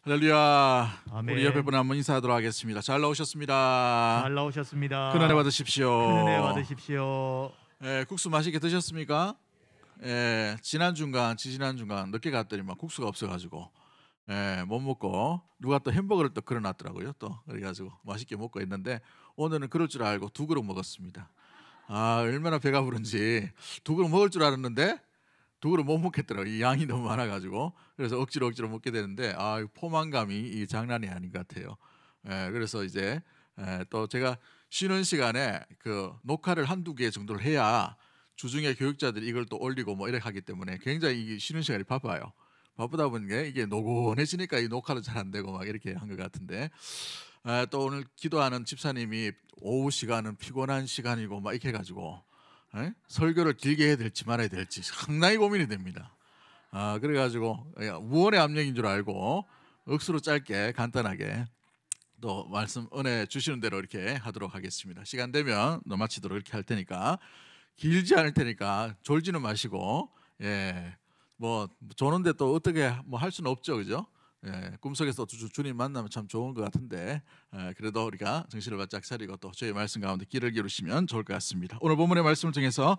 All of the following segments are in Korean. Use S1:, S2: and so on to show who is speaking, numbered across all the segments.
S1: 할렐루야.
S2: 아멘.
S1: 우리 옆에 분 한번 인사하도록 하겠습니다. 잘 나오셨습니다.
S2: 잘 나오셨습니다.
S1: 큰 은혜 받으십시오.
S2: 큰 은혜 받으십시오.
S1: 국수 맛있게 드셨습니까? 지난 중간, 지지난 중간 늦게 갔더니 막 국수가 없어가지고 못 먹고 누가 또 햄버거를 또 걸어놨더라고요. 또 그래가지고 맛있게 먹고 있는데 오늘은 그럴 줄 알고 2그릇 먹었습니다. 아, 얼마나 배가 부른지 2그릇 먹을 줄 알았는데 2그릇 못 먹겠더라고요. 이 양이 너무 많아가지고. 그래서 억지로 먹게 되는데 포만감이 이 장난이 아닌 것 같아요. 그래서 이제 또 제가 쉬는 시간에 그 녹화를 1-2개 정도를 해야 주중에 교육자들이 이걸 또 올리고 뭐 이렇게 하기 때문에 굉장히 쉬는 시간이 바빠요. 바쁘다 보니까 이게 노곤해지니까 이 녹화도 잘 안 되고 막 이렇게 한 것 같은데 또 오늘 기도하는 집사님이 오후 시간은 피곤한 시간이고 막 이렇게 해가지고 설교를 길게 해야 될지 말아야 될지 상당히 고민이 됩니다. 그래가지고 무언의 압력인 줄 알고 억수로 짧게 간단하게 또 말씀 은혜 주시는 대로 이렇게 하도록 하겠습니다. 시간 되면 너 마치도록 이렇게 할 테니까 길지 않을 테니까 졸지는 마시고 뭐 조는데 또 어떻게 뭐 할 수는 없죠, 그죠? 꿈속에서 주님 만나면 참 좋은 것 같은데 그래도 우리가 정신을 바짝 차리고 또 저희 말씀 가운데 귀를 기울이시면 좋을 것 같습니다. 오늘 본문의 말씀을 통해서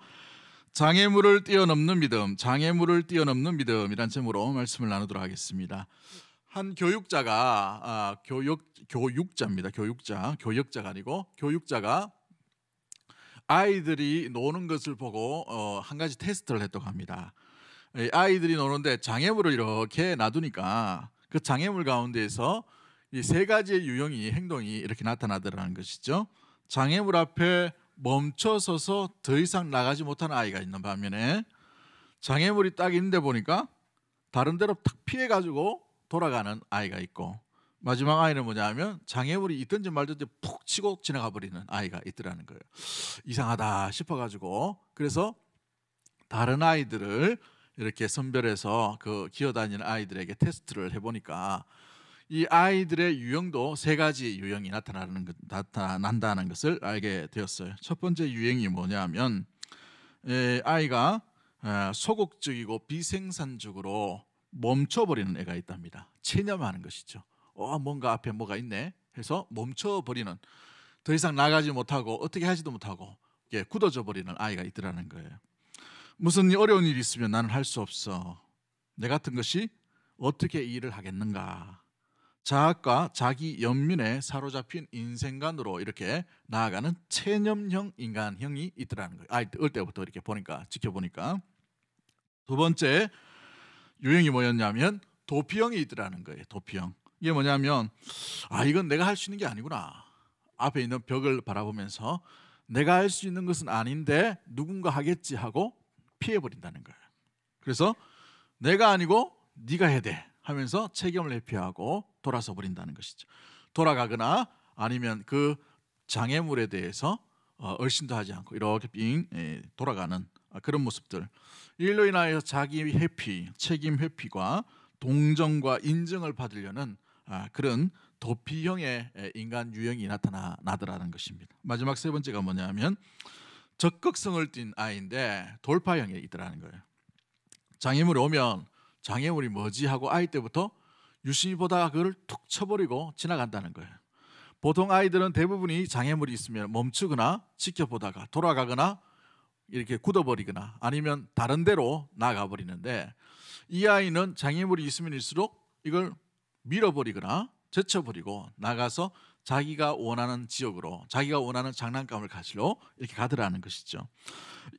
S1: 장애물을 뛰어넘는 믿음, 장애물을 뛰어넘는 믿음이란 제목으로 말씀을 나누도록 하겠습니다. 한 교육자가 교육자입니다. 교역자가 아니고 교육자가 아이들이 노는 것을 보고 한 가지 테스트를 했다고 합니다. 아이들이 노는데 장애물을 이렇게 놔두니까 그 장애물 가운데에서 이 3가지의 유형이 행동이 이렇게 나타나더라는 것이죠. 장애물 앞에 멈춰서서 더 이상 나가지 못하는 아이가 있는 반면에 장애물이 딱 있는데 보니까 다른 데로 탁 피해가지고 돌아가는 아이가 있고 마지막 아이는 뭐냐면 장애물이 있든지 말든지 푹 치고 지나가 버리는 아이가 있더라는 거예요. 이상하다 싶어가지고 그래서 다른 아이들을 이렇게 선별해서 그 기어다니는 아이들에게 테스트를 해보니까 이 아이들의 유형도 3가지 유형이 나타난다는 것을 알게 되었어요. 첫 번째 유형이 뭐냐면 아이가 소극적이고 비생산적으로 멈춰버리는 애가 있답니다. 체념하는 것이죠. 뭔가 앞에 뭐가 있네 해서 멈춰버리는, 더 이상 나가지 못하고 어떻게 하지도 못하고 굳어져 버리는 아이가 있더라는 거예요. 무슨 어려운 일이 있으면 나는 할 수 없어. 내 같은 것이 어떻게 이 일을 하겠는가. 자학과 자기 연민에 사로잡힌 인생관으로 이렇게 나아가는 체념형 인간형이 있더라는 거예요. 아이들 어릴 때부터 이렇게 지켜보니까. 두 번째 유형이 뭐였냐면 도피형이 있더라는 거예요. 도피형. 이게 뭐냐면 이건 내가 할 수 있는 게 아니구나. 앞에 있는 벽을 바라보면서 내가 할 수 있는 것은 아닌데 누군가 하겠지 하고 피해버린다는 거예요. 그래서 내가 아니고 네가 해야 돼 하면서 책임을 회피하고 돌아서 버린다는 것이죠. 돌아가거나 아니면 그 장애물에 대해서 얼씬도 하지 않고 이렇게 빙 돌아가는 그런 모습들. 일로 인하여 자기 회피, 책임 회피과 동정과 인정을 받으려는 그런 도피형의 인간 유형이 나타나더라는 것입니다. 마지막 3번째가 뭐냐면 적극성을 띤 아이인데 돌파형이 있더라는 거예요. 장애물이 오면 장애물이 뭐지 하고 아이 때부터 유심히 보다가 그걸 툭 쳐버리고 지나간다는 거예요. 보통 아이들은 대부분이 장애물이 있으면 멈추거나 지켜보다가 돌아가거나 이렇게 굳어버리거나 아니면 다른 데로 나가버리는데 이 아이는 장애물이 있으면 있을수록 이걸 밀어버리거나 제쳐버리고 나가서 자기가 원하는 지역으로 자기가 원하는 장난감을 가지러 이렇게 가더라는 것이죠.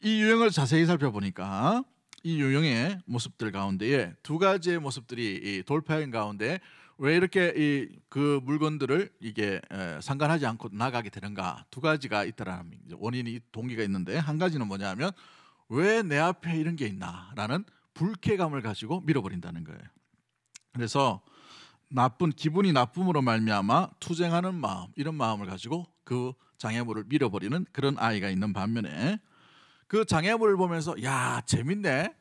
S1: 이 유형을 자세히 살펴보니까 이 유형의 모습들 가운데에 2가지의 모습들이 이 돌파형 가운데 왜 이렇게 그 물건들을 이게 상관하지 않고 나가게 되는가 2가지가 있다라는 원인이 동기가 있는데 한 가지는 뭐냐면 왜 내 앞에 이런 게 있나라는 불쾌감을 가지고 밀어버린다는 거예요. 그래서 기분이 나쁨으로 말미암아 투쟁하는 마음, 이런 마음을 가지고 그 장애물을 밀어버리는 그런 아이가 있는 반면에 그 장애물을 보면서 야 재밌네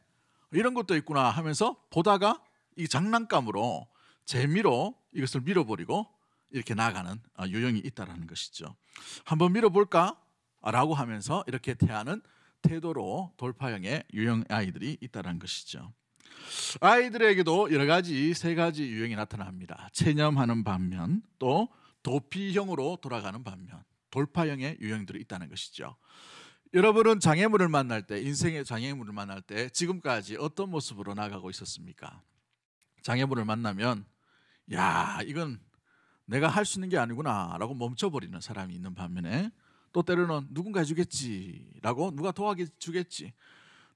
S1: 이런 것도 있구나 하면서 보다가 이 장난감으로 재미로 이것을 밀어버리고 이렇게 나가는 유형이 있다라는 것이죠. 한번 밀어볼까? 라고 하면서 이렇게 대하는 태도로 돌파형의 유형 아이들이 있다는 것이죠. 아이들에게도 여러 가지 세 가지 유형이 나타납니다. 체념하는 반면 또 도피형으로 돌아가는 반면 돌파형의 유형들이 있다는 것이죠. 여러분은 장애물을 만날 때, 인생의 장애물을 만날 때 지금까지 어떤 모습으로 나가고 있었습니까? 장애물을 만나면 야, 이건 내가 할 수 있는 게 아니구나 라고 멈춰버리는 사람이 있는 반면에 또 때로는 누군가 해주겠지 라고, 누가 도와주겠지,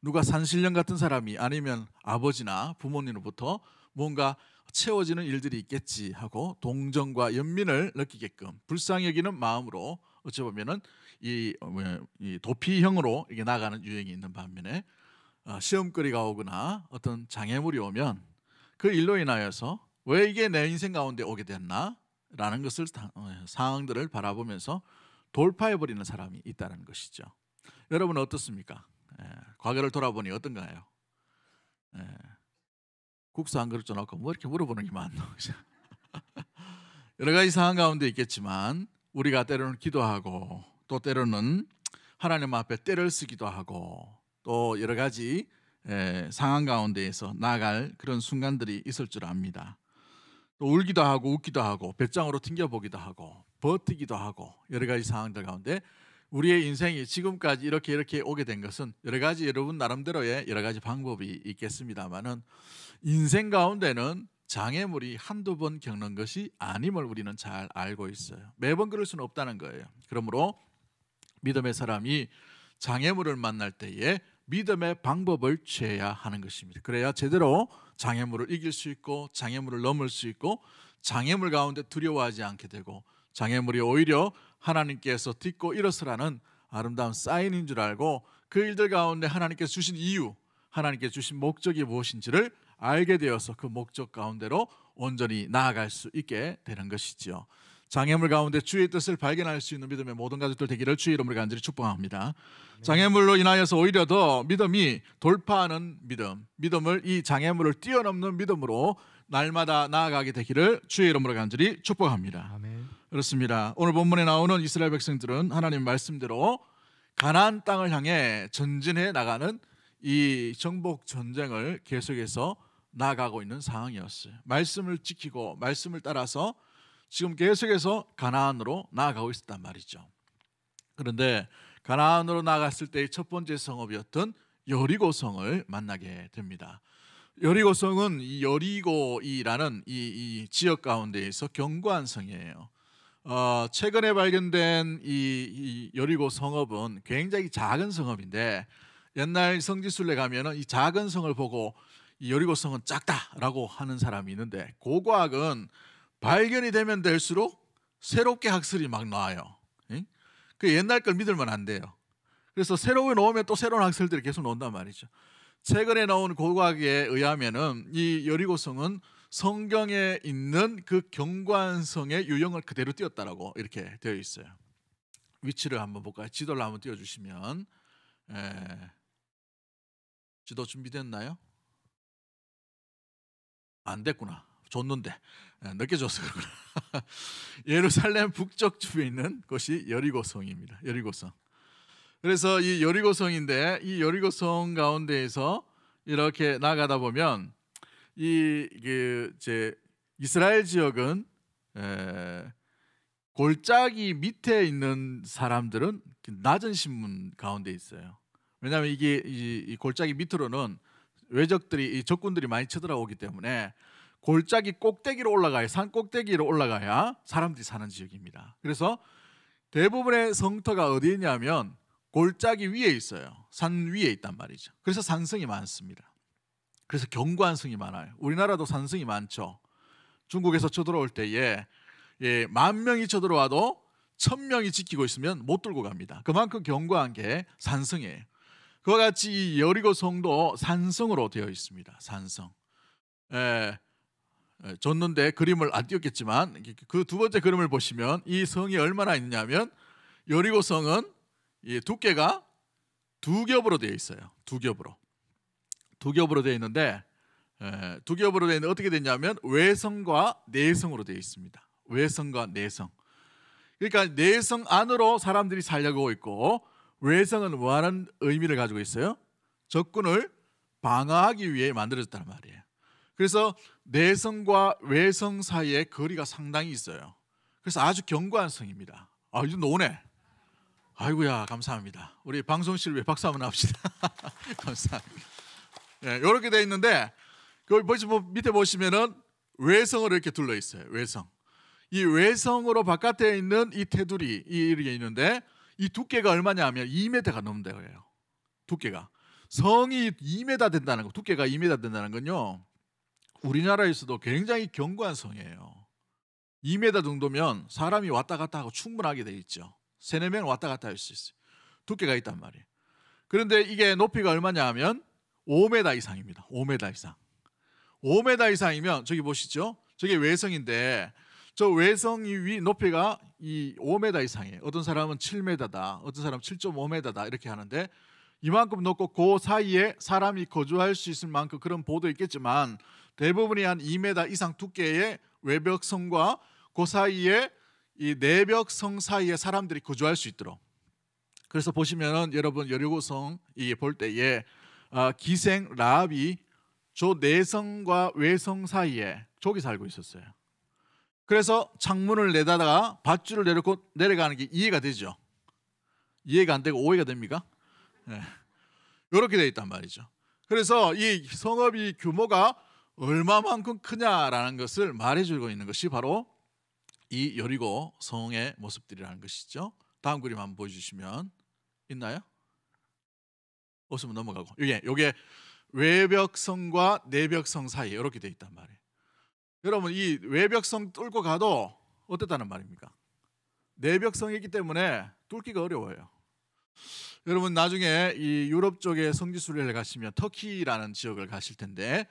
S1: 누가 산신령 같은 사람이 아니면 아버지나 부모님으로부터 뭔가 채워지는 일들이 있겠지 하고 동정과 연민을 느끼게끔 불쌍히 여기는 마음으로 어찌 보면은 이 도피형으로 이게 나가는 유형이 있는 반면에 시험거리가 오거나 어떤 장애물이 오면 그 일로 인하여서 왜 이게 내 인생 가운데 오게 됐나 라는 것을 상황들을 바라보면서 돌파해버리는 사람이 있다는 것이죠. 여러분은 어떻습니까? 과거를 돌아보니 어떤가요? 국수 한 그릇 줘놓고 뭐 이렇게 물어보는 게 많나? 여러 가지 상황 가운데 있겠지만 우리가 때로는 기도하고 또 때로는 하나님 앞에 때를 쓰기도 하고 또 여러 가지 상황 가운데에서 나아갈 그런 순간들이 있을 줄 압니다. 또 울기도 하고 웃기도 하고 배짱으로 튕겨보기도 하고 버티기도 하고 여러 가지 상황들 가운데 우리의 인생이 지금까지 이렇게 오게 된 것은 여러 가지 여러분 나름대로의 여러 가지 방법이 있겠습니다만은 인생 가운데는 장애물이 한두 번 겪는 것이 아님을 우리는 잘 알고 있어요. 매번 그럴 수는 없다는 거예요. 그러므로 믿음의 사람이 장애물을 만날 때에 믿음의 방법을 취해야 하는 것입니다. 그래야 제대로 장애물을 이길 수 있고 장애물을 넘을 수 있고 장애물 가운데 두려워하지 않게 되고 장애물이 오히려 하나님께서 딛고 일어서라는 아름다운 사인인 줄 알고 그 일들 가운데 하나님께서 주신 이유, 하나님께서 주신 목적이 무엇인지를 알게 되어서 그 목적 가운데로 온전히 나아갈 수 있게 되는 것이지요. 장애물 가운데 주의 뜻을 발견할 수 있는 믿음의 모든 가족들 되기를 주의 이름으로 간절히 축복합니다. 장애물로 인하여서 오히려 더 믿음이 돌파하는 믿음을 이 장애물을 뛰어넘는 믿음으로 날마다 나아가게 되기를 주의 이름으로 간절히 축복합니다.
S2: 아멘.
S1: 그렇습니다. 오늘 본문에 나오는 이스라엘 백성들은 하나님 말씀대로 가나안 땅을 향해 전진해 나가는 이 정복 전쟁을 계속해서 나아가고 있는 상황이었어요. 말씀을 지키고 말씀을 따라서 지금 계속해서 가나안으로 나아가고 있었단 말이죠. 그런데 가나안으로 나갔을 때의 첫 번째 성읍이었던 여리고성을 만나게 됩니다. 여리고성은 이 여리고이라는 이 지역 가운데에서 견고한 성이에요. 최근에 발견된 이 여리고 성읍은 굉장히 작은 성읍인데 옛날 성지순례 가면은 이 작은 성을 보고 이 여리고 성은 작다라고 하는 사람이 있는데 고고학은 발견이 되면 될수록 새롭게 학설이 막 나와요. 그 옛날 걸 믿으면 안 돼요. 그래서 새로운 나오면 또 새로운 학설들이 계속 나온단 말이죠. 최근에 나온 고고학에 의하면은 이 여리고성은 성경에 있는 그 견고한 성의 유형을 그대로 띄었다라고 이렇게 되어 있어요. 위치를 한번 볼까요? 지도를 한번 띄워주시면, 지도 준비됐나요? 안 됐구나. 줬는데 늦게 줬어 그러구나. 예루살렘 북쪽 쯤에 있는 곳이 여리고성입니다. 여리고성. 그래서 이 여리고성인데 이 여리고성 가운데에서 이렇게 나가다 보면 이스라엘 지역은 골짜기 밑에 있는 사람들은 낮은 신분 가운데 있어요. 왜냐하면 이게 이 골짜기 밑으로는 외적들이, 이 적군들이 많이 쳐들어오기 때문에 골짜기 꼭대기로 올라가야, 산 꼭대기로 올라가야 사람들이 사는 지역입니다. 그래서 대부분의 성터가 어디에 있냐면 골짜기 위에 있어요. 산 위에 있단 말이죠. 그래서 산성이 많습니다. 그래서 견고한 성이 많아요. 우리나라도 산성이 많죠. 중국에서 쳐들어올 때에 10,000명이 쳐들어와도 1,000명이 지키고 있으면 못 들고 갑니다. 그만큼 견고한 게 산성이에요. 그와 같이 이 여리고성도 산성으로 되어 있습니다. 산성. 줬는데 그림을 안 띄웠겠지만 그 두 번째 그림을 보시면 이 성이 얼마나 있냐면 여리고성은 두께가 두 겹으로 되어 있어요. 두 겹으로 되어 있는데 어떻게 되냐면 외성과 내성으로 되어 있습니다. 외성과 내성. 그러니까 내성 안으로 사람들이 살려고 있고 외성은 뭐하는 의미를 가지고 있어요? 적군을 방어하기 위해 만들어졌다는 말이에요. 그래서 내성과 외성 사이에 거리가 상당히 있어요. 그래서 아주 견고한 성입니다. 이제 노네. 아이고야, 감사합니다. 우리 방송실 왜 박수 한번 합시다. 감사합니다. 이렇게 돼 있는데 그걸 밑에 보시면은 외성으로 이렇게 둘러 있어요. 외성. 이 외성으로 바깥에 있는 이 테두리 이렇게 있는데 이 두께가 얼마냐 하면 2m가 넘는다고 해요. 두께가. 성이 2m 된다는 거, 두께가 2m 된다는 건요. 우리나라에서도 굉장히 견고한 성이에요. 2m 정도면 사람이 왔다 갔다 하고 충분하게 돼 있죠. 3, 4명 왔다 갔다 할 수 있어요. 두께가 있단 말이에요. 그런데 이게 높이가 얼마냐 하면 5m 이상입니다. 5m 이상. 5m 이상이면 저기 보시죠. 저게 외성인데 저 외성이 높이가 이 5m 이상이에요. 어떤 사람은 7m다, 어떤 사람은 7.5m다 이렇게 하는데 이만큼 높고 그 사이에 사람이 거주할 수 있을 만큼 그런 보도 있겠지만 대부분이 한 2m 이상 두께의 외벽성과 그 사이에 이 내벽성 사이에 사람들이 거주할 수 있도록. 그래서 보시면은 여러분 여리고성 볼 때에 기생 라합이 저 내성과 외성 사이에 족이 살고 있었어요. 그래서 창문을 내다가 밧줄을 내려고 내려가는 게 이해가 되죠. 이해가 안 되고 오해가 됩니까? 네. 이렇게 돼 있단 말이죠. 그래서 이 성읍이 규모가 얼마만큼 크냐라는 것을 말해주고 있는 것이 바로 이 여리고 성의 모습들이라는 것이죠. 다음 그림 한번 보여주시면 있나요? 없으면 넘어가고 이게 외벽성과 내벽성 사이에 이렇게 돼 있단 말이에요. 여러분 이 외벽성 뚫고 가도 어땠다는 말입니까? 내벽성이 있기 때문에 뚫기가 어려워요. 여러분 나중에 이 유럽 쪽에 성지 순례를 가시면 터키라는 지역을 가실 텐데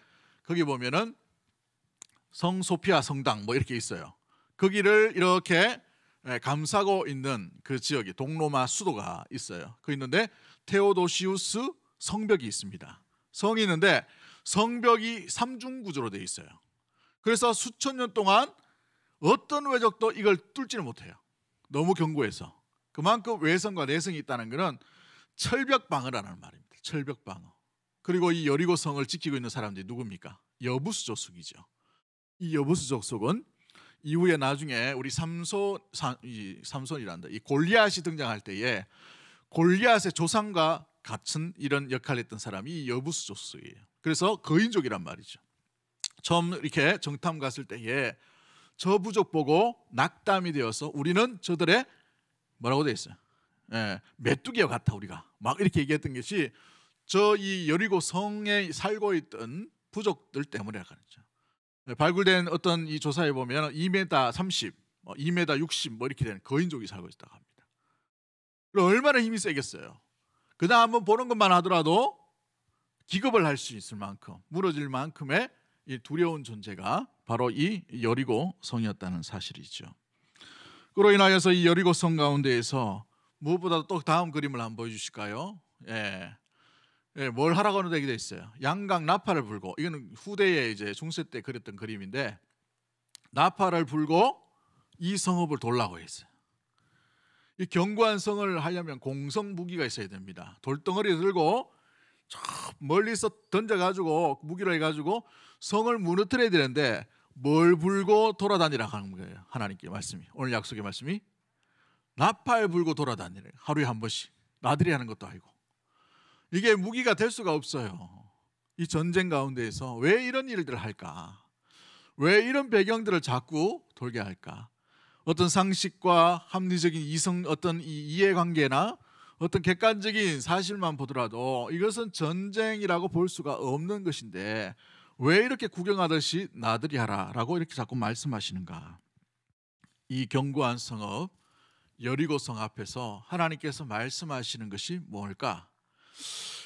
S1: 거기 보면은 성 소피아 성당 뭐 이렇게 있어요. 거기를 이렇게 감싸고 있는 그 지역이 동로마 수도가 있어요. 그 있는데 테오도시우스 성벽이 있습니다. 성이 있는데 성벽이 삼중 구조로 되어 있어요. 그래서 수천 년 동안 어떤 외적도 이걸 뚫지는 못해요. 너무 견고해서. 그만큼 외성과 내성이 있다는 것은 철벽 방어라는 말입니다. 철벽 방어. 그리고 이 여리고 성을 지키고 있는 사람들이 누굽니까? 여부수 족속이죠. 이 여부수 족속은 이후에 나중에 우리 삼손이란다. 이 골리앗이 등장할 때에 골리앗의 조상과 같은 이런 역할을 했던 사람이 이 여부수 족속이에요. 그래서 거인족이란 말이죠. 처음 이렇게 정탐 갔을 때에 저 부족 보고 낙담이 되어서 우리는 저들의 뭐라고 되어 있어요? 메뚜기와 같아 우리가 막 이렇게 얘기했던 것이 저 이 여리고 성에 살고 있던 부족들 때문이라고 하죠. 발굴된 어떤 이 조사에 보면 2m 30, 2m 60 뭐 이렇게 되는 거인족이 살고 있다고 합니다. 그럼 얼마나 힘이 세겠어요. 그냥 한번 보는 것만 하더라도 기겁을 할 수 있을 만큼 무너질 만큼의 이 두려운 존재가 바로 이 여리고 성이었다는 사실이죠. 그로 인하여서 이 여리고 성 가운데에서 무엇보다도 또 다음 그림을 한번 보여주실까요? 뭘 하라고 하는 되게 돼 있어요. 양각 나팔을 불고 이거는 후대에 이제 중세 때 그렸던 그림인데 나팔을 불고 이 성읍을 돌라고 했어요. 이 견고한 성을 하려면 공성 무기가 있어야 됩니다. 돌덩어리 들고 저 멀리서 던져가지고 무기를 해가지고 성을 무너뜨려야 되는데 뭘 불고 돌아다니라 하는 거예요. 하나님께 말씀이 오늘 약속의 말씀이 나팔 불고 돌아다니래. 하루에 한 번씩 나들이 하는 것도 아니고 이게 무기가 될 수가 없어요. 이 전쟁 가운데에서 왜 이런 일들을 할까? 왜 이런 배경들을 자꾸 돌게 할까? 어떤 상식과 합리적인 어떤 이해관계나 어떤 객관적인 사실만 보더라도 이것은 전쟁이라고 볼 수가 없는 것인데 왜 이렇게 구경하듯이 나들이 하라라고 이렇게 자꾸 말씀하시는가? 이 견고한 성읍 여리고성 앞에서 하나님께서 말씀하시는 것이 뭘까?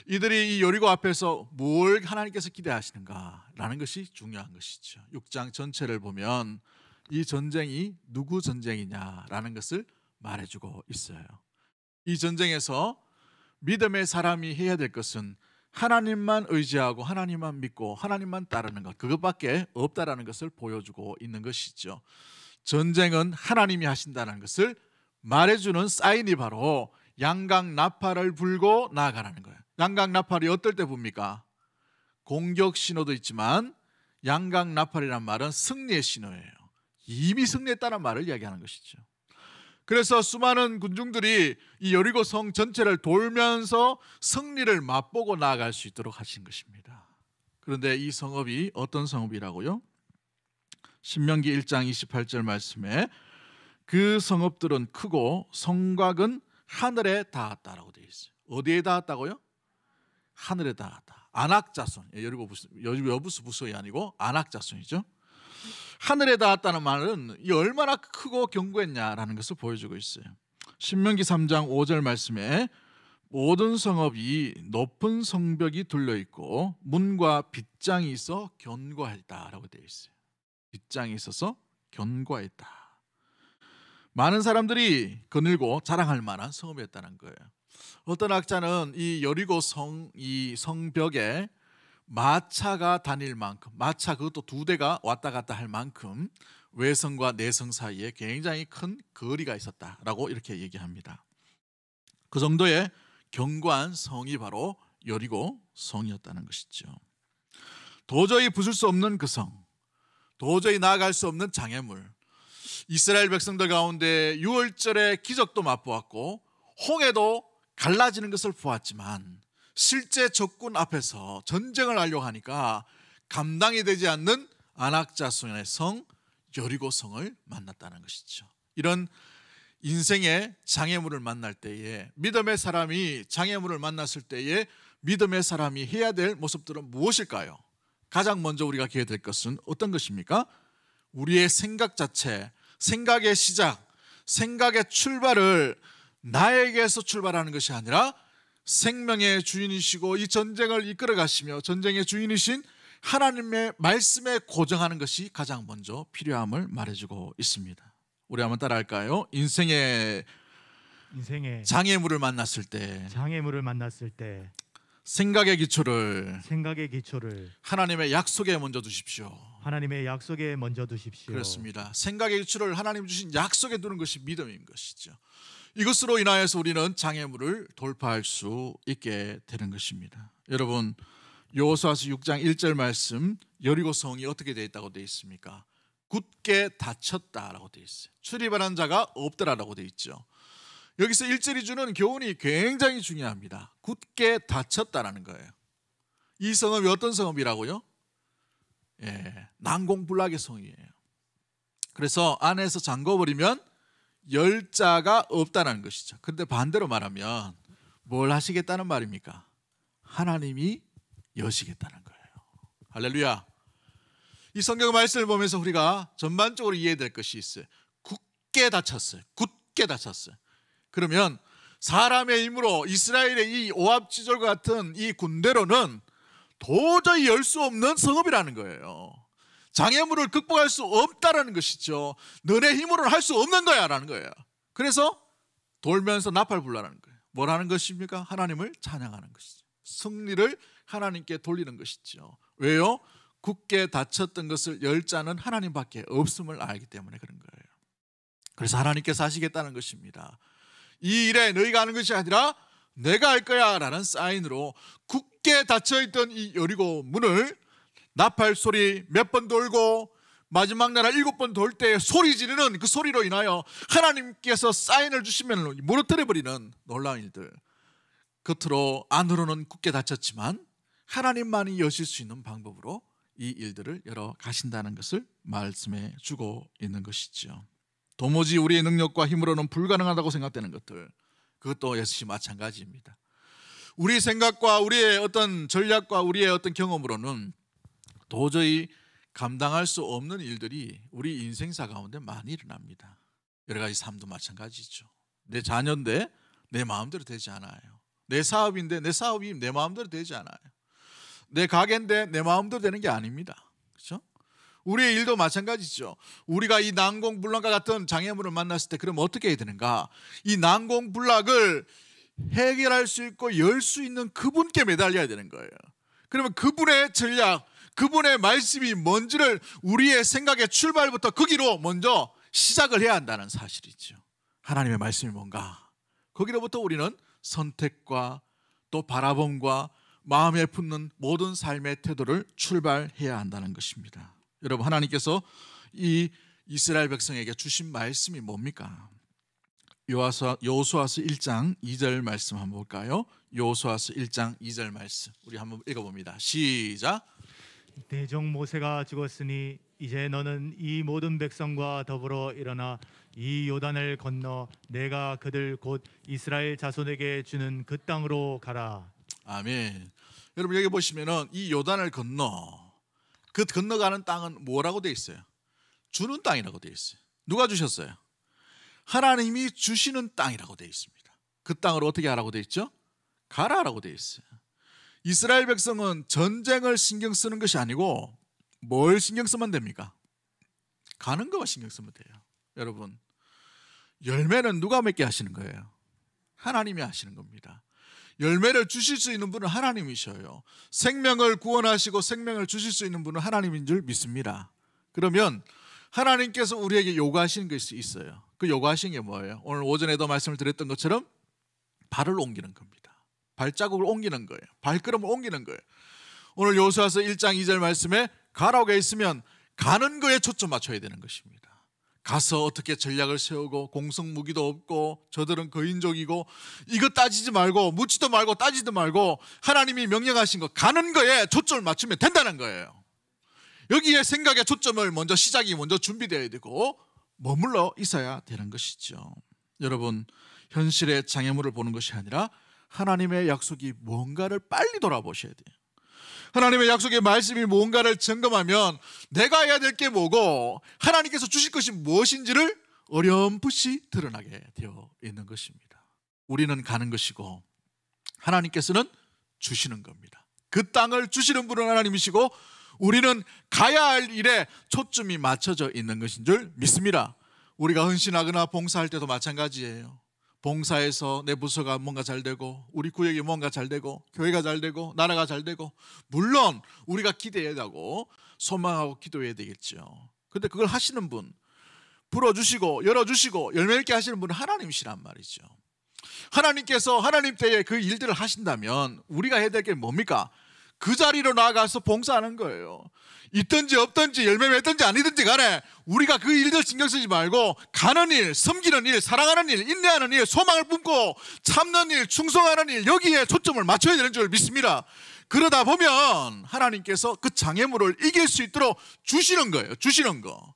S1: 이들이 이 여리고 앞에서 뭘 하나님께서 기대하시는가라는 것이 중요한 것이죠. 6장 전체를 보면 이 전쟁이 누구 전쟁이냐라는 것을 말해주고 있어요. 이 전쟁에서 믿음의 사람이 해야 될 것은 하나님만 의지하고 하나님만 믿고 하나님만 따르는 것, 그것밖에 없다라는 것을 보여주고 있는 것이죠. 전쟁은 하나님이 하신다는 것을 말해주는 사인이 바로 양각 나팔을 불고 나아가라는 거예요. 양각 나팔이 어떨 때 붑니까? 공격 신호도 있지만 양각 나팔이란 말은 승리의 신호예요. 이미 승리했다는 말을 이야기하는 것이죠. 그래서 수많은 군중들이 이 여리고 성 전체를 돌면서 승리를 맛보고 나아갈 수 있도록 하신 것입니다. 그런데 이 성읍이 어떤 성읍이라고요? 신명기 1장 28절 말씀에 그 성읍들은 크고 성곽은 하늘에 닿았다라고 되어 있어요. 어디에 닿았다고요? 하늘에 닿았다. 안악자손, 여부수 부서이 아니고 안악자손이죠. 하늘에 닿았다는 말은 이 얼마나 크고 견고했냐라는 것을 보여주고 있어요. 신명기 3장 5절 말씀에 모든 성읍이 높은 성벽이 둘러있고 문과 빗장이 있어 견고했다라고 되어 있어요. 빗장이 있어서 견고했다. 많은 사람들이 거닐고 자랑할 만한 성읍이었다는 거예요. 어떤 학자는 이 여리고 이 성벽에 마차가 다닐 만큼, 마차 그것도 2대가 왔다 갔다 할 만큼 외성과 내성 사이에 굉장히 큰 거리가 있었다라고 이렇게 얘기합니다. 그 정도의 견고한 성이 바로 여리고 성이었다는 것이죠. 도저히 부술 수 없는 그 성, 도저히 나아갈 수 없는 장애물, 이스라엘 백성들 가운데 유월절의 기적도 맛보았고 홍해도 갈라지는 것을 보았지만 실제 적군 앞에서 전쟁을 하려고 하니까 감당이 되지 않는 안악자손의 성 여리고 성을 만났다는 것이죠. 이런 인생의 장애물을 만날 때에 믿음의 사람이 장애물을 만났을 때에 믿음의 사람이 해야 될 모습들은 무엇일까요? 가장 먼저 우리가 해야 될 것은 어떤 것입니까? 우리의 생각 자체, 생각의 시작, 생각의 출발을 나에게서 출발하는 것이 아니라 생명의 주인이시고 이 전쟁을 이끌어 가시며 전쟁의 주인이신 하나님의 말씀에 고정하는 것이 가장 먼저 필요함을 말해주고 있습니다. 우리 한번 따라할까요? 인생의 장애물을 만났을 때 생각의 기초를 하나님의 약속에 먼저 두십시오. 그렇습니다. 생각의 기초를 하나님 주신 약속에 두는 것이 믿음인 것이죠. 이것으로 인하여서 우리는 장애물을 돌파할 수 있게 되는 것입니다. 여러분, 여호수아서 6장 1절 말씀, 여리고 성이 어떻게 되어 있다고 되어 있습니까? 굳게 닫혔다라고 되어 있어요. 출입하는 자가 없더라라고 되어 있죠. 여기서 1절이 주는 교훈이 굉장히 중요합니다. 굳게 닫혔다라는 거예요. 이 성읍이 어떤 성읍이라고요? 난공불락의 성이에요. 그래서 안에서 잠궈버리면 열자가 없다는 것이죠. 그런데 반대로 말하면 뭘 하시겠다는 말입니까? 하나님이 여시겠다는 거예요. 할렐루야. 이 성경 말씀을 보면서 우리가 전반적으로 이해될 것이 있어요. 굳게 닫혔어요. 굳게 닫혔어요. 그러면 사람의 힘으로 이스라엘의 이 오합지졸과 같은 이 군대로는 도저히 열 수 없는 성읍이라는 거예요. 장애물을 극복할 수 없다라는 것이죠. 너네 힘으로는 할 수 없는 거야 라는 거예요. 그래서 돌면서 나팔 불라는 거예요. 뭘 하는 것입니까? 하나님을 찬양하는 것이죠. 승리를 하나님께 돌리는 것이죠. 왜요? 굳게 닫혔던 것을 열 자는 하나님밖에 없음을 알기 때문에 그런 거예요. 그래서 하나님께서 하시겠다는 것입니다. 이 일에 너희가 하는 것이 아니라 내가 할 거야 라는 사인으로 굳게 닫혀있던 이 여리고 문을 나팔 소리 몇 번 돌고 마지막 나라 7번 돌 때 소리 지르는 그 소리로 인하여 하나님께서 사인을 주시면 무너뜨려버리는 놀라운 일들. 겉으로 안으로는 굳게 닫혔지만 하나님만이 여실 수 있는 방법으로 이 일들을 열어 가신다는 것을 말씀해 주고 있는 것이죠. 도무지 우리의 능력과 힘으로는 불가능하다고 생각되는 것들, 그것도 역시 마찬가지입니다. 우리 생각과 우리의 어떤 전략과 우리의 어떤 경험으로는 도저히 감당할 수 없는 일들이 우리 인생사 가운데 많이 일어납니다. 여러 가지 삶도 마찬가지죠. 내 자녀인데 내 마음대로 되지 않아요. 내 사업인데 내 사업이 내 마음대로 되지 않아요. 내 가게인데 내 마음대로 되는 게 아닙니다. 그렇죠? 우리의 일도 마찬가지죠. 우리가 이 난공불락과 같은 장애물을 만났을 때 그럼 어떻게 해야 되는가? 이 난공불락을 해결할 수 있고 열 수 있는 그분께 매달려야 되는 거예요. 그러면 그분의 전략, 그분의 말씀이 뭔지를 우리의 생각의 출발부터 거기로 먼저 시작을 해야 한다는 사실이죠. 하나님의 말씀이 뭔가? 거기로부터 우리는 선택과 또 바라봄과 마음에 품는 모든 삶의 태도를 출발해야 한다는 것입니다. 여러분, 하나님께서 이 이스라엘 백성에게 주신 말씀이 뭡니까? 여호수아서 1장 2절 말씀 한번 볼까요? 여호수아서 1장 2절 말씀 우리 한번 읽어봅니다. 시작.
S2: 대종 모세가 죽었으니 이제 너는 이 모든 백성과 더불어 일어나 이 요단을 건너 내가 그들 곧 이스라엘 자손에게 주는 그 땅으로 가라.
S1: 아멘. 여러분, 여기 보시면은 이 요단을 건너, 그 건너가는 땅은 뭐라고 되어 있어요? 주는 땅이라고 되어 있어요. 누가 주셨어요? 하나님이 주시는 땅이라고 되어 있습니다. 그 땅으로 어떻게 하라고 되어 있죠? 가라라고 되어 있어요. 이스라엘 백성은 전쟁을 신경 쓰는 것이 아니고 뭘 신경 쓰면 됩니까? 가는 거만 신경 쓰면 돼요. 여러분, 열매는 누가 맺게 하시는 거예요? 하나님이 하시는 겁니다. 열매를 주실 수 있는 분은 하나님이셔요. 생명을 구원하시고 생명을 주실 수 있는 분은 하나님인 줄 믿습니다. 그러면 하나님께서 우리에게 요구하시는 것이 있어요. 그 요구하시는 게 뭐예요? 오늘 오전에도 말씀을 드렸던 것처럼 발을 옮기는 겁니다. 발자국을 옮기는 거예요. 발걸음을 옮기는 거예요. 오늘 여호수아서 1장 2절 말씀에 가라고 있으면 가는 거에 초점 맞춰야 되는 것입니다. 가서 어떻게 전략을 세우고 공성 무기도 없고 저들은 거인족이고 이거 따지지 말고 묻지도 말고 따지도 말고 하나님이 명령하신 거 가는 거에 초점을 맞추면 된다는 거예요. 여기에 생각의 초점을 시작이 먼저 준비되어야 되고 머물러 있어야 되는 것이죠. 여러분, 현실의 장애물을 보는 것이 아니라 하나님의 약속이 뭔가를 빨리 돌아보셔야 돼요. 하나님의 약속의 말씀이 뭔가를 점검하면 내가 해야 될 게 뭐고 하나님께서 주실 것이 무엇인지를 어렴풋이 드러나게 되어 있는 것입니다. 우리는 가는 것이고 하나님께서는 주시는 겁니다. 그 땅을 주시는 분은 하나님이시고 우리는 가야 할 일에 초점이 맞춰져 있는 것인 줄 믿습니다. 우리가 헌신하거나 봉사할 때도 마찬가지예요. 봉사에서 내 부서가 뭔가 잘 되고 우리 구역이 뭔가 잘 되고 교회가 잘 되고 나라가 잘 되고 물론 우리가 기대해야 되고 소망하고 기도해야 되겠죠. 그런데 그걸 하시는 분, 불어주시고 열어주시고 열매 있게 하시는 분은 하나님이시란 말이죠. 하나님께서 하나님 때에 그 일들을 하신다면 우리가 해야 될 게 뭡니까? 그 자리로 나아가서 봉사하는 거예요. 있든지 없든지 열매 맺든지 아니든지 간에 우리가 그 일들 신경 쓰지 말고 가는 일, 섬기는 일, 사랑하는 일, 인내하는 일, 소망을 품고 참는 일, 충성하는 일, 여기에 초점을 맞춰야 되는 줄 믿습니다. 그러다 보면 하나님께서 그 장애물을 이길 수 있도록 주시는 거예요. 주시는 거.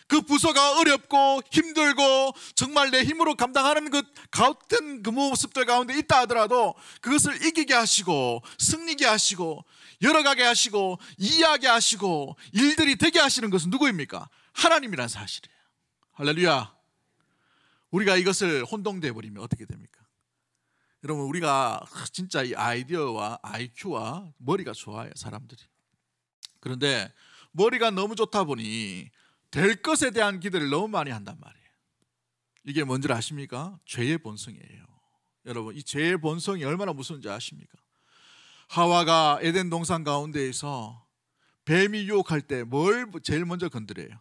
S1: 그 부서가 어렵고 힘들고 정말 내 힘으로 감당하는 그 같은 그 모습들 가운데 있다 하더라도 그것을 이기게 하시고 승리게 하시고 열어가게 하시고 이해하게 하시고 일들이 되게 하시는 것은 누구입니까? 하나님이라는 사실이에요. 할렐루야. 우리가 이것을 혼동돼 버리면 어떻게 됩니까? 여러분, 우리가 진짜 이 아이디어와 IQ와 머리가 좋아요, 사람들이. 그런데 머리가 너무 좋다 보니 될 것에 대한 기대를 너무 많이 한단 말이에요. 이게 뭔지 아십니까? 죄의 본성이에요. 여러분, 이 죄의 본성이 얼마나 무서운지 아십니까? 하와가 에덴 동산 가운데에서 뱀이 유혹할 때 뭘 제일 먼저 건드려요?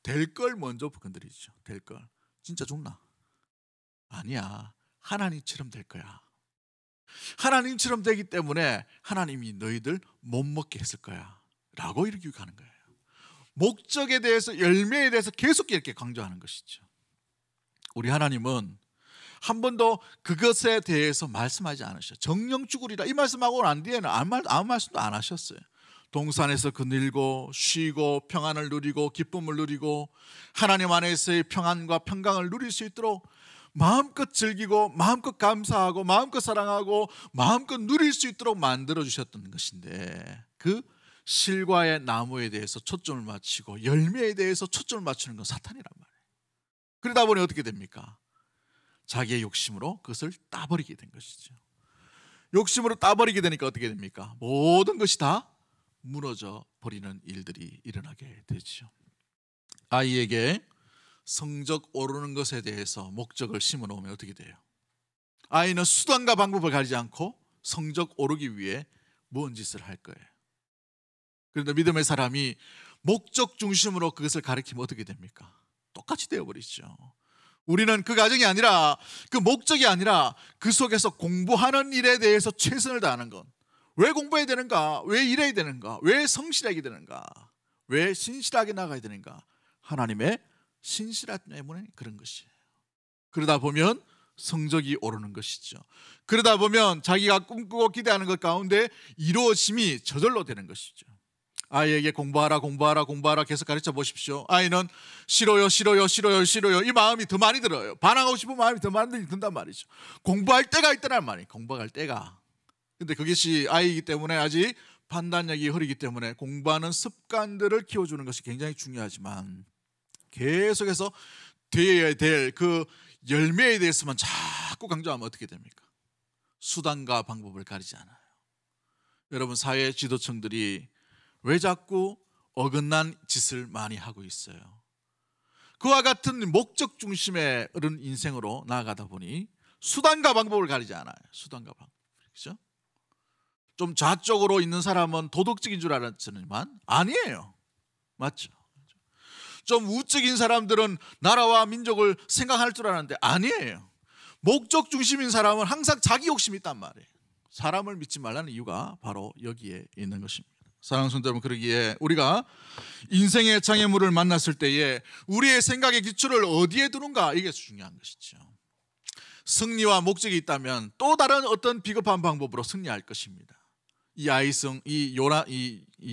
S1: 될 걸 먼저 건드리죠. 될 걸. 진짜 죽나? 아니야. 하나님처럼 될 거야. 하나님처럼 되기 때문에 하나님이 너희들 못 먹게 했을 거야 라고 이렇게 가는 거예요. 목적에 대해서, 열매에 대해서 계속 이렇게 강조하는 것이죠. 우리 하나님은 한 번도 그것에 대해서 말씀하지 않으셨어요. 정령 죽으리라 이 말씀하고 난 뒤에는 아무 말씀도 안 하셨어요. 동산에서 거닐고 쉬고 평안을 누리고 기쁨을 누리고 하나님 안에서의 평안과 평강을 누릴 수 있도록 마음껏 즐기고 마음껏 감사하고 마음껏 사랑하고 마음껏 누릴 수 있도록 만들어 주셨던 것인데 그 실과의 나무에 대해서 초점을 맞추고 열매에 대해서 초점을 맞추는 건 사탄이란 말이에요. 그러다 보니 어떻게 됩니까? 자기의 욕심으로 그것을 따버리게 된 것이죠. 욕심으로 따버리게 되니까 어떻게 됩니까? 모든 것이 다 무너져 버리는 일들이 일어나게 되죠. 아이에게 성적 오르는 것에 대해서 목적을 심어 놓으면 어떻게 돼요? 아이는 수단과 방법을 가리지 않고 성적 오르기 위해 무언 짓을 할 거예요. 그런데 믿음의 사람이 목적 중심으로 그것을 가리키면 어떻게 됩니까? 똑같이 되어버리죠. 우리는 그 과정이 아니라 그 목적이 아니라 그 속에서 공부하는 일에 대해서 최선을 다하는 것, 왜 공부해야 되는가? 왜 일해야 되는가? 왜 성실하게 되는가? 왜 신실하게 나가야 되는가? 하나님의 신실함 때문에 그런 것이에요. 그러다 보면 성적이 오르는 것이죠. 그러다 보면 자기가 꿈꾸고 기대하는 것 가운데 이루어짐이 저절로 되는 것이죠. 아이에게 공부하라 계속 가르쳐 보십시오. 아이는 싫어요 이 마음이 더 많이 들어요. 반항하고 싶은 마음이 더 많이 든단 말이죠. 공부할 때가 있다는 말이에요. 공부할 때가. 근데 그것이 아이이기 때문에 아직 판단력이 흐리기 때문에 공부하는 습관들을 키워주는 것이 굉장히 중요하지만 계속해서 되어야 될 그 열매에 대해서만 자꾸 강조하면 어떻게 됩니까? 수단과 방법을 가리지 않아요. 여러분, 사회 지도층들이 왜 자꾸 어긋난 짓을 많이 하고 있어요? 그와 같은 목적 중심의 어른 인생으로 나아가다 보니 수단과 방법을 가리지 않아요. 수단과 방법. 그렇죠? 좀 좌쪽으로 있는 사람은 도덕적인 줄 알았지만 아니에요. 맞죠? 좀 우적인 사람들은 나라와 민족을 생각할 줄 알았는데 아니에요. 목적 중심인 사람은 항상 자기 욕심이 있단 말이에요. 사람을 믿지 말라는 이유가 바로 여기에 있는 것입니다. 사랑하는 성도 여러분, 그러기에 우리가 인생의 장애물을 만났을 때에 우리의 생각의 기초를 어디에 두는가, 이게 중요한 것이죠. 승리와 목적이 있다면 또 다른 어떤 비겁한 방법으로 승리할 것입니다. 이 아이성, 이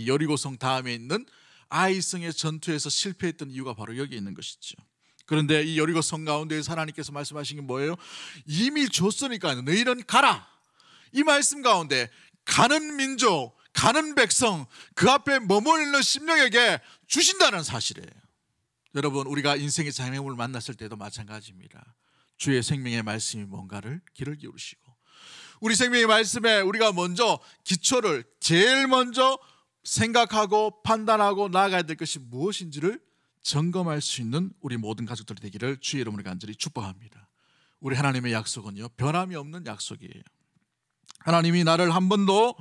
S1: 여리고성 다음에 있는 아이성의 전투에서 실패했던 이유가 바로 여기 있는 것이죠. 그런데 이 여리고성 가운데에서 하나님께서 말씀하신 게 뭐예요? 이미 줬으니까 너희는 가라. 이 말씀 가운데 가는 민족, 가는 백성, 그 앞에 머물러 심령에게 주신다는 사실이에요. 여러분, 우리가 인생의 장애물을 만났을 때도 마찬가지입니다. 주의 생명의 말씀이 뭔가를 귀를 기울이시고 우리 생명의 말씀에 우리가 먼저 기초를 제일 먼저 생각하고 판단하고 나아가야 될 것이 무엇인지를 점검할 수 있는 우리 모든 가족들이 되기를 주의 이름으로 간절히 축복합니다. 우리 하나님의 약속은요, 변함이 없는 약속이에요. 하나님이 나를 한 번도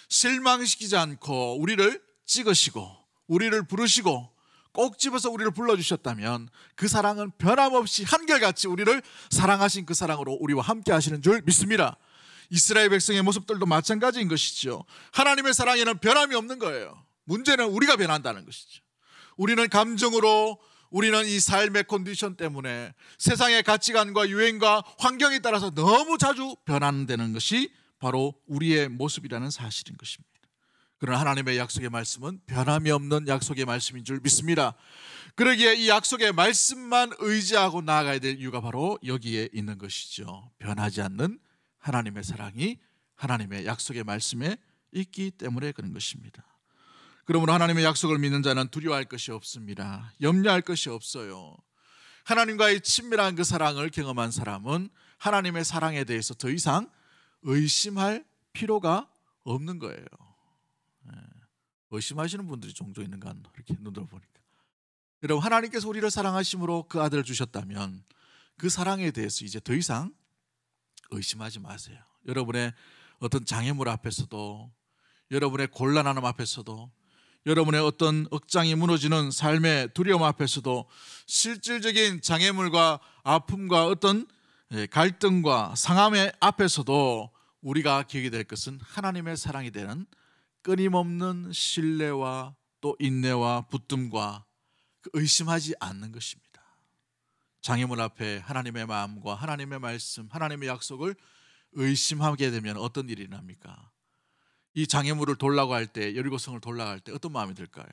S1: 실망시키지 않고 우리를 찍으시고 우리를 부르시고 꼭 집어서 우리를 불러주셨다면 그 사랑은 변함없이 한결같이 우리를 사랑하신 그 사랑으로 우리와 함께 하시는 줄 믿습니다. 이스라엘 백성의 모습들도 마찬가지인 것이죠. 하나님의 사랑에는 변함이 없는 거예요. 문제는 우리가 변한다는 것이죠. 우리는 감정으로, 우리는 이 삶의 컨디션 때문에 세상의 가치관과 유행과 환경에 따라서 너무 자주 변환되는 것이 바로 우리의 모습이라는 사실인 것입니다. 그러나 하나님의 약속의 말씀은 변함이 없는 약속의 말씀인 줄 믿습니다. 그러기에 이 약속의 말씀만 의지하고 나아가야 될 이유가 바로 여기에 있는 것이죠. 변하지 않는 하나님의 사랑이 하나님의 약속의 말씀에 있기 때문에 그런 것입니다. 그러므로 하나님의 약속을 믿는 자는 두려워할 것이 없습니다. 염려할 것이 없어요. 하나님과의 친밀한 그 사랑을 경험한 사람은 하나님의 사랑에 대해서 더 이상 의심할 필요가 없는 거예요. 의심하시는 분들이 종종 있는 건 이렇게 눈으로 보니까. 여러분, 하나님께서 우리를 사랑하심으로 그 아들을 주셨다면 그 사랑에 대해서 이제 더 이상 의심하지 마세요. 여러분의 어떤 장애물 앞에서도, 여러분의 곤란함 앞에서도, 여러분의 어떤 억장이 무너지는 삶의 두려움 앞에서도, 실질적인 장애물과 아픔과 어떤 갈등과 상함의 앞에서도 우리가 기억이 될 것은 하나님의 사랑이 되는 끊임없는 신뢰와 또 인내와 붙듦과 의심하지 않는 것입니다. 장애물 앞에 하나님의 마음과 하나님의 말씀, 하나님의 약속을 의심하게 되면 어떤 일이 납니까? 이 장애물을 돌라고 할 때, 여리고성을 돌라고 할 때 어떤 마음이 들까요?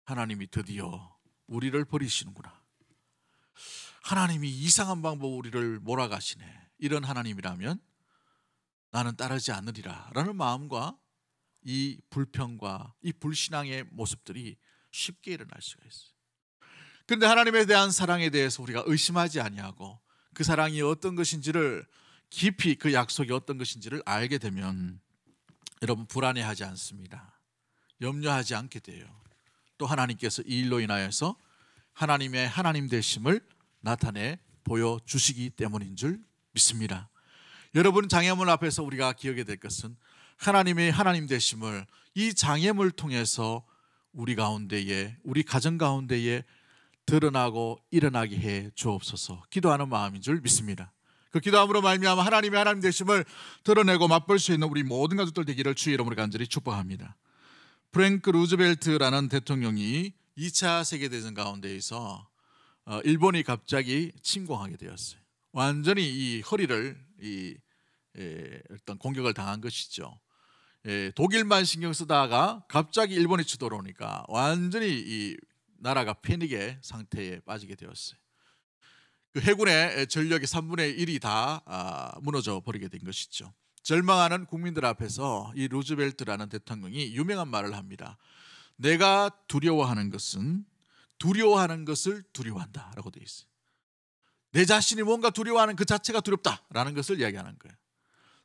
S1: 하나님이 드디어 우리를 버리시는구나. 하나님이 이상한 방법으로 우리를 몰아가시네. 이런 하나님이라면 나는 따르지 않으리라 라는 마음과 이 불평과 이 불신앙의 모습들이 쉽게 일어날 수가 있어요. 그런데 하나님에 대한 사랑에 대해서 우리가 의심하지 아니하고 그 사랑이 어떤 것인지를 깊이, 그 약속이 어떤 것인지를 알게 되면 여러분, 불안해하지 않습니다. 염려하지 않게 돼요. 또 하나님께서 이 일로 인하여서 하나님의 하나님 되심을 나타내 보여주시기 때문인 줄 믿습니다. 여러분, 장애물 앞에서 우리가 기억해야 될 것은 하나님의 하나님 되심을 이 장애물 통해서 우리 가운데에, 우리 가정 가운데에 드러나고 일어나게 해 주옵소서 기도하는 마음인 줄 믿습니다. 그 기도함으로 말미암아 하나님의 하나님 되심을 드러내고 맛볼 수 있는 우리 모든 가족들 되기를 주의 이름으로 간절히 축복합니다. 프랭크 루즈벨트라는 대통령이 2차 세계대전 가운데에서 일본이 갑자기 침공하게 되었어요. 완전히 이 허리를 어떤 공격을 당한 것이죠. 독일만 신경 쓰다가 갑자기 일본이 쳐들어오니까 완전히 이 나라가 패닉의 상태에 빠지게 되었어요. 그 해군의 전력의 3분의 1이 다 무너져 버리게 된 것이죠. 절망하는 국민들 앞에서 이 루즈벨트라는 대통령이 유명한 말을 합니다. 내가 두려워하는 것은 두려워하는 것을 두려워한다라고 되어 있어요. 내 자신이 뭔가 두려워하는 그 자체가 두렵다라는 것을 이야기하는 거예요.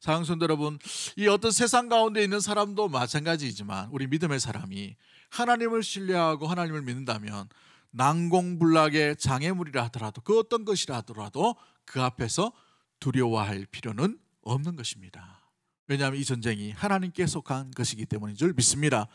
S1: 사랑하는 성도 여러분, 이 어떤 세상 가운데 있는 사람도 마찬가지이지만 우리 믿음의 사람이 하나님을 신뢰하고 하나님을 믿는다면 난공불락의 장애물이라 하더라도 그 어떤 것이라 하더라도 그 앞에서 두려워할 필요는 없는 것입니다. 왜냐하면 이 전쟁이 하나님께 속한 것이기 때문인 줄 믿습니다.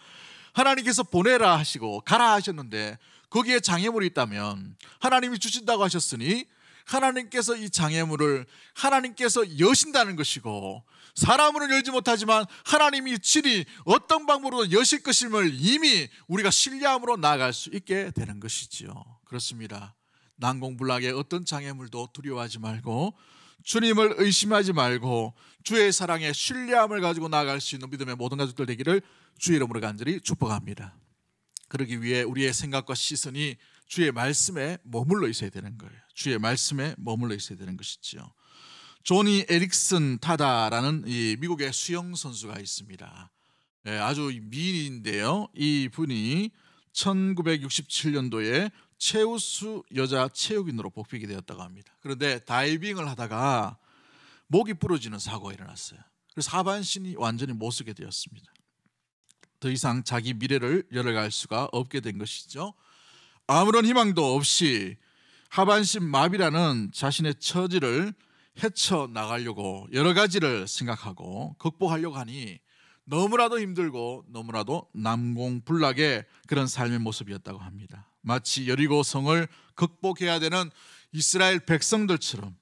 S1: 하나님께서 보내라 하시고 가라 하셨는데 거기에 장애물이 있다면 하나님이 주신다고 하셨으니 하나님께서 이 장애물을 하나님께서 여신다는 것이고, 사람으로는 열지 못하지만 하나님이 친히 어떤 방법으로 여실 것임을 이미 우리가 신뢰함으로 나아갈 수 있게 되는 것이지요. 그렇습니다. 난공불락의 어떤 장애물도 두려워하지 말고 주님을 의심하지 말고 주의 사랑에 신뢰함을 가지고 나아갈 수 있는 믿음의 모든 가족들 되기를 주의 이름으로 간절히 축복합니다. 그러기 위해 우리의 생각과 시선이 주의 말씀에 머물러 있어야 되는 거예요. 주의 말씀에 머물러 있어야 되는 것이죠. 조니 에릭슨 타다라는 이 미국의 수영 선수가 있습니다. 아주 미인인데요. 이 분이 1967년도에 최우수 여자 체육인으로 뽑히게 되었다고 합니다. 그런데 다이빙을 하다가 목이 부러지는 사고가 일어났어요. 그래서 하반신이 완전히 못 쓰게 되었습니다. 더 이상 자기 미래를 열어갈 수가 없게 된 것이죠. 아무런 희망도 없이 하반신 마비라는 자신의 처지를 헤쳐나가려고 여러 가지를 생각하고 극복하려고 하니 너무나도 힘들고 너무나도 난공불락의 그런 삶의 모습이었다고 합니다. 마치 여리고성을 극복해야 되는 이스라엘 백성들처럼.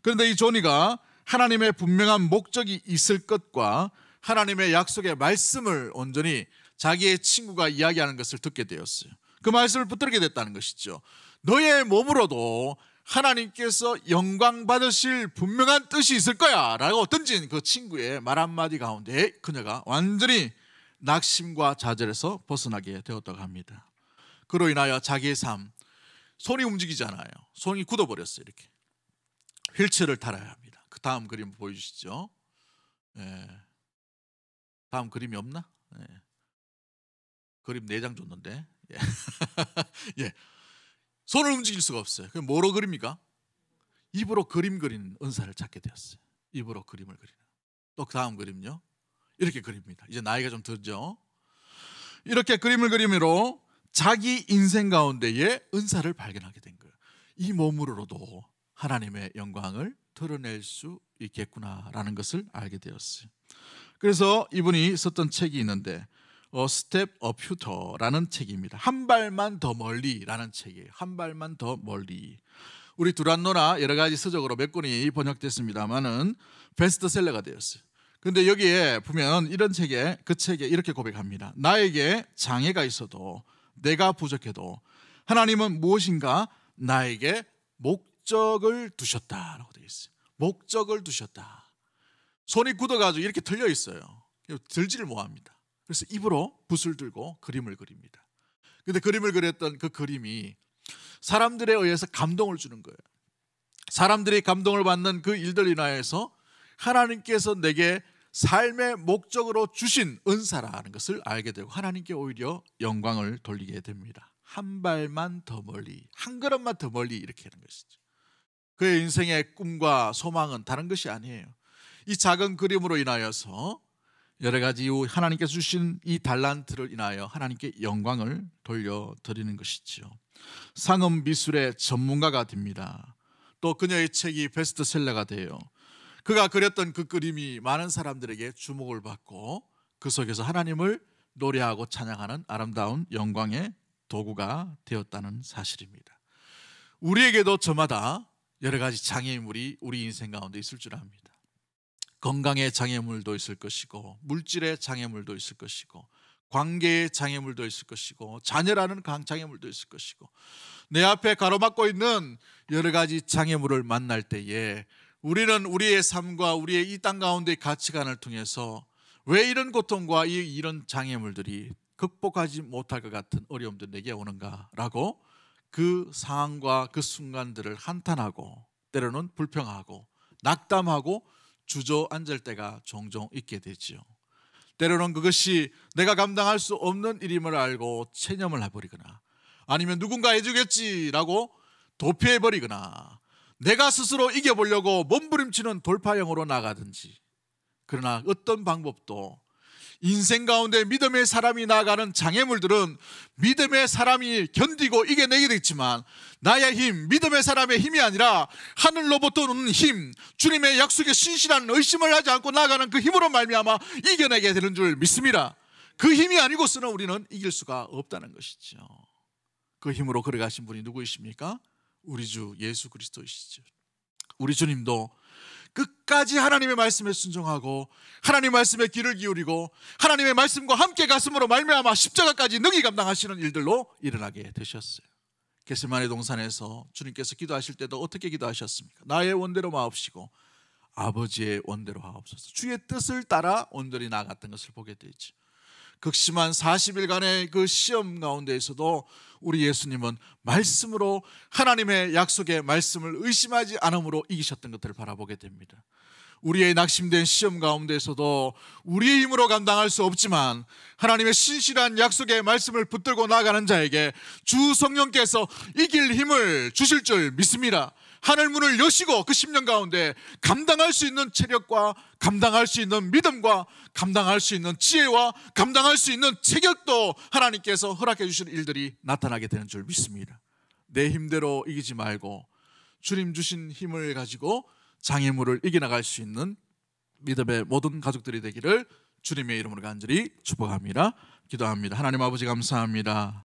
S1: 그런데 이 조니가 하나님의 분명한 목적이 있을 것과 하나님의 약속의 말씀을 온전히 자기의 친구가 이야기하는 것을 듣게 되었어요. 그 말씀을 붙들게 됐다는 것이죠. 너의 몸으로도 하나님께서 영광 받으실 분명한 뜻이 있을 거야 라고 던진 그 친구의 말 한마디 가운데 그녀가 완전히 낙심과 좌절에서 벗어나게 되었다고 합니다. 그로 인하여 자기의 삶, 손이 움직이잖아요. 손이 굳어버렸어요. 이렇게 휠체어를 탈아야 합니다. 그 다음 그림 보여주시죠. 다음 그림이 없나? 그림 4장 줬는데 예. 손을 움직일 수가 없어요. 그럼 뭐로 그립니까? 입으로 그림 그리는 은사를 찾게 되었어요. 입으로 그림을 그리는. 또 그 다음 그림요. 이렇게 그립니다. 이제 나이가 좀 들죠. 이렇게 그림을 그림으로 자기 인생 가운데의 은사를 발견하게 된 거예요. 이 몸으로도 하나님의 영광을 드러낼 수 있겠구나라는 것을 알게 되었어요. 그래서 이분이 썼던 책이 있는데 스텝 어 퓨터라는 책입니다. 한 발만 더 멀리라는 책이에요. 한 발만 더 멀리. 우리 두란노나 여러 가지 서적으로 몇 권이 번역됐습니다만은 베스트셀러가 되었어요. 그런데 여기에 보면 이런 책에 그 책에 이렇게 고백합니다. 나에게 장애가 있어도 내가 부족해도 하나님은 무엇인가 나에게 목적을 두셨다라고 되어 있어요. 목적을 두셨다. 손이 굳어가지고 이렇게 들려 있어요. 들지를 못합니다. 그래서 입으로 붓을 들고 그림을 그립니다. 그런데 그림을 그렸던 그 그림이 사람들에 의해서 감동을 주는 거예요. 사람들이 감동을 받는 그 일들 인하여서 하나님께서 내게 삶의 목적으로 주신 은사라는 것을 알게 되고 하나님께 오히려 영광을 돌리게 됩니다. 한 발만 더 멀리, 한 걸음만 더 멀리 이렇게 하는 것이죠. 그의 인생의 꿈과 소망은 다른 것이 아니에요. 이 작은 그림으로 인하여서 여러 가지 이후 하나님께서 주신 이 달란트를 인하여 하나님께 영광을 돌려드리는 것이죠. 상업 미술의 전문가가 됩니다. 또 그녀의 책이 베스트셀러가 돼요. 그가 그렸던 그 그림이 많은 사람들에게 주목을 받고 그 속에서 하나님을 노래하고 찬양하는 아름다운 영광의 도구가 되었다는 사실입니다. 우리에게도 저마다 여러 가지 장애물이 우리 인생 가운데 있을 줄 압니다. 건강의 장애물도 있을 것이고, 물질의 장애물도 있을 것이고, 관계의 장애물도 있을 것이고, 자녀라는 장애물도 있을 것이고, 내 앞에 가로막고 있는 여러 가지 장애물을 만날 때에 우리는 우리의 삶과 우리의 이 땅 가운데의 가치관을 통해서 왜 이런 고통과 이런 장애물들이 극복하지 못할 것 같은 어려움들이 내게 오는가라고 그 상황과 그 순간들을 한탄하고, 때로는 불평하고 낙담하고 주저앉을 때가 종종 있게 되지요. 때로는 그것이 내가 감당할 수 없는 일임을 알고 체념을 해버리거나, 아니면 누군가 해주겠지라고 도피해버리거나, 내가 스스로 이겨보려고 몸부림치는 돌파형으로 나가든지, 그러나 어떤 방법도 인생 가운데 믿음의 사람이 나아가는 장애물들은 믿음의 사람이 견디고 이겨내게 되겠지만, 나의 힘, 믿음의 사람의 힘이 아니라 하늘로부터 오는 힘, 주님의 약속에 신실한 의심을 하지 않고 나아가는 그 힘으로 말미암아 이겨내게 되는 줄 믿습니다. 그 힘이 아니고서는 우리는 이길 수가 없다는 것이죠. 그 힘으로 걸어가신 분이 누구이십니까? 우리 주 예수 그리스도이시죠. 우리 주님도 끝까지 하나님의 말씀에 순종하고 하나님의 말씀에 귀를 기울이고 하나님의 말씀과 함께 갔음으로 말미암아 십자가까지 능히 감당하시는 일들로 일어나게 되셨어요. 겟세마네 동산에서 주님께서 기도하실 때도 어떻게 기도하셨습니까? 나의 원대로 마옵시고 아버지의 원대로 하옵소서. 주의 뜻을 따라 온전히 나아갔던 것을 보게 되죠. 극심한 40일간의 그 시험 가운데에서도 우리 예수님은 말씀으로 하나님의 약속의 말씀을 의심하지 않음으로 이기셨던 것들을 바라보게 됩니다. 우리의 낙심된 시험 가운데에서도 우리의 힘으로 감당할 수 없지만 하나님의 신실한 약속의 말씀을 붙들고 나아가는 자에게 주 성령께서 이길 힘을 주실 줄 믿습니다. 하늘 문을 여시고 그 10년 가운데 감당할 수 있는 체력과 감당할 수 있는 믿음과 감당할 수 있는 지혜와 감당할 수 있는 체격도 하나님께서 허락해 주실 일들이 나타나게 되는 줄 믿습니다. 내 힘대로 이기지 말고 주님 주신 힘을 가지고 장애물을 이겨나갈 수 있는 믿음의 모든 가족들이 되기를 주님의 이름으로 간절히 축복합니다. 기도합니다. 하나님 아버지 감사합니다.